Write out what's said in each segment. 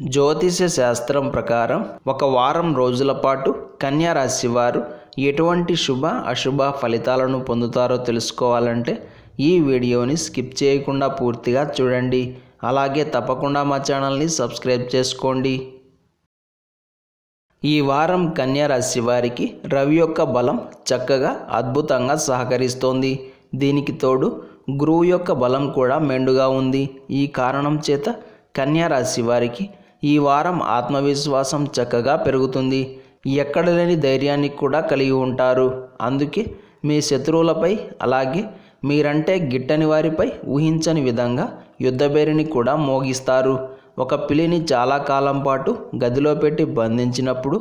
జ్యోతిష శాస్త్రం ప్రకారం ఒక వారం రోజుల పాటు కన్యా రాశి వారు ఎటువంటి శుభ అశుభ ఫలితాలను పొందుతారో తెలుసుకోవాలంటే ఈ వీడియోని స్కిప్ చేయకుండా పూర్తిగా చూడండి. అలాగే తప్పకుండా మా ఛానల్ని సబ్స్క్రైబ్ చేసుకోండి. ఈ వారం కన్యా రాశి వారికి రవి యొక్క బలం చక్కగా అద్భుతంగా సహకరిస్తోంది. దీనికి తోడు గురువు యొక్క బలం కూడా మెండుగా ఉంది. ఈ కారణం చేత కన్యా రాశి వారికి ఈ వారం ఆత్మవిశ్వాసం చక్కగా పెరుగుతుంది. ఎక్కడ లేని ధైర్యాన్ని కూడా కలిగి ఉంటారు. అందుకే మీ శత్రువులపై అలాగే మీరంటే గిట్టని వారిపై ఊహించని విధంగా యుద్ధబేరిని కూడా మోగిస్తారు. ఒక పిల్లిని చాలా కాలం పాటు గదిలో పెట్టి బంధించినప్పుడు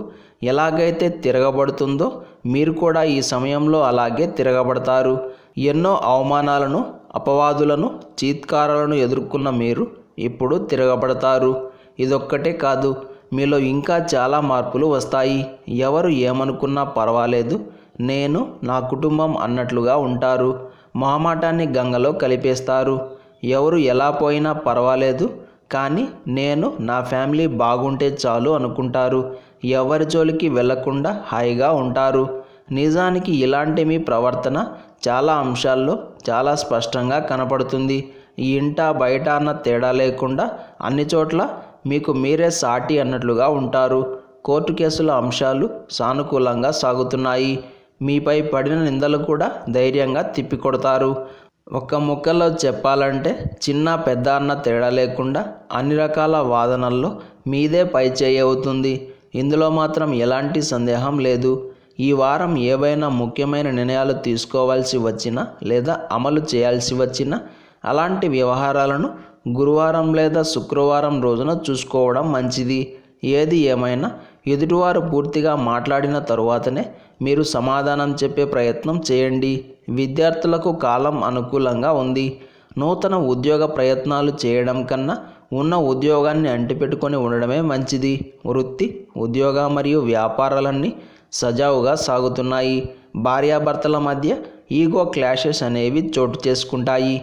ఎలాగైతే తిరగబడుతుందో మీరు కూడా ఈ సమయంలో అలాగే తిరగబడతారు. ఎన్నో అవమానాలను, అపవాదులను, చీత్కారాలను ఎదుర్కొన్న మీరు ఇప్పుడు తిరగబడతారు. ఇదొక్కటే కాదు, మీలో ఇంకా చాలా మార్పులు వస్తాయి. ఎవరు ఏమనుకున్నా పర్వాలేదు, నేను నా కుటుంబం అన్నట్లుగా ఉంటారు. మొహమాటాన్ని గంగలో కలిపేస్తారు. ఎవరు ఎలా పోయినా పర్వాలేదు, కానీ నేను నా ఫ్యామిలీ బాగుంటే చాలు అనుకుంటారు. ఎవరి జోలికి వెళ్లకుండా హాయిగా ఉంటారు. నిజానికి ఇలాంటి మీ ప్రవర్తన చాలా అంశాల్లో చాలా స్పష్టంగా కనపడుతుంది. ఈ ఇంట బయట అన్న తేడా లేకుండా అన్ని చోట్ల మీకు మీరే సాటి అన్నట్లుగా ఉంటారు. కోర్టు కేసుల అంశాలు సానుకూలంగా సాగుతున్నాయి. మీపై పడిన నిందలు కూడా ధైర్యంగా తిప్పికొడతారు. ఒక్క ముక్కలో చెప్పాలంటే చిన్న పెద్ద అన్న తేడా లేకుండా అన్ని రకాల వాదనల్లో మీదే పైచేయి అవుతుంది. ఇందులో మాత్రం ఎలాంటి సందేహం లేదు. ఈ వారం ఏవైనా ముఖ్యమైన నిర్ణయాలు తీసుకోవాల్సి వచ్చినా లేదా అమలు చేయాల్సి వచ్చినా అలాంటి వ్యవహారాలను గురువారం లేదా శుక్రవారం రోజున చూసుకోవడం మంచిది. ఏది ఏమైనా ఎదుటివారు పూర్తిగా మాట్లాడిన తరువాతనే మీరు సమాధానం చెప్పే ప్రయత్నం చేయండి. విద్యార్థులకు కాలం అనుకూలంగా ఉంది. నూతన ఉద్యోగ ప్రయత్నాలు చేయడం కన్నా ఉన్న ఉద్యోగాన్ని అంటిపెట్టుకొని ఉండడమే మంచిది. వృత్తి, ఉద్యోగ మరియు వ్యాపారాలన్నీ సజావుగా సాగుతున్నాయి. భార్యాభర్తల మధ్య ఈగో క్లాషెస్ అనేవి చోటు చేసుకుంటాయి.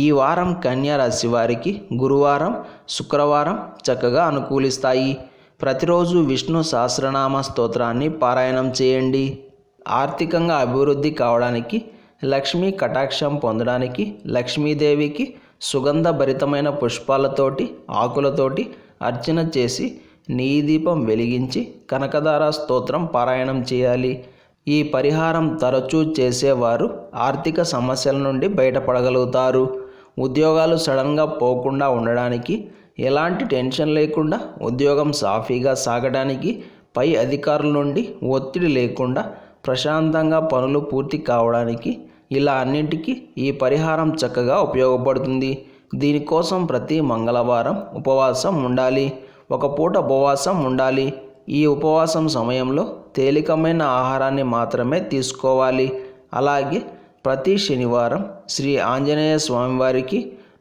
ఈ వారం కన్యా రాశి వారికి గురువారం, శుక్రవారం చక్కగా అనుకూలిస్తాయి. ప్రతిరోజు విష్ణు సహస్రనామ స్తోత్రాన్ని పారాయణం చేయండి. ఆర్థికంగా అభివృద్ధి కావడానికి, లక్ష్మీ కటాక్షం పొందడానికి లక్ష్మీదేవికి సుగంధభరితమైన పుష్పాలతోటి, ఆకులతోటి అర్చన చేసి నెయ్యి దీపం వెలిగించి కనకదార స్తోత్రం పారాయణం చేయాలి. ఈ పరిహారం తరచూ చేసేవారు ఆర్థిక సమస్యల నుండి బయటపడగలుగుతారు. ఉద్యోగాలు సడన్గా పోకుండా ఉండడానికి, ఎలాంటి టెన్షన్ లేకుండా ఉద్యోగం సాఫీగా సాగడానికి, పై అధికారుల నుండి ఒత్తిడి లేకుండా ప్రశాంతంగా పనులు పూర్తి కావడానికి, ఇలా అన్నింటికీ ఈ పరిహారం చక్కగా ఉపయోగపడుతుంది. దీనికోసం ప్రతి మంగళవారం ఉపవాసం ఉండాలి. ఒక పూట ఉపవాసం ఉండాలి. ఈ ఉపవాసం సమయంలో తేలికమైన ఆహారాన్ని మాత్రమే తీసుకోవాలి. అలాగే ప్రతి శనివారం శ్రీ ఆంజనేయ స్వామివారికి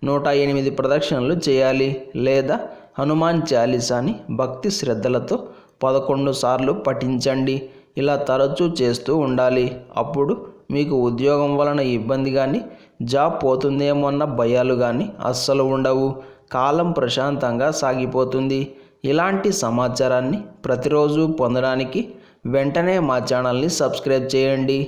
108 ప్రదక్షిణలు చేయాలి. లేదా హనుమాన్ చాలీసాని భక్తి శ్రద్ధలతో 11 సార్లు పఠించండి. ఇలా తరచూ చేస్తూ ఉండాలి. అప్పుడు మీకు ఉద్యోగం వలన ఇబ్బంది కానీ, జాబ్ పోతుందేమో అన్న భయాలు కానీ అస్సలు ఉండవు. కాలం ప్రశాంతంగా సాగిపోతుంది. ఇలాంటి సమాచారాన్ని ప్రతిరోజు పొందడానికి వెంటనే మా ఛానల్ని సబ్స్క్రైబ్ చేయండి.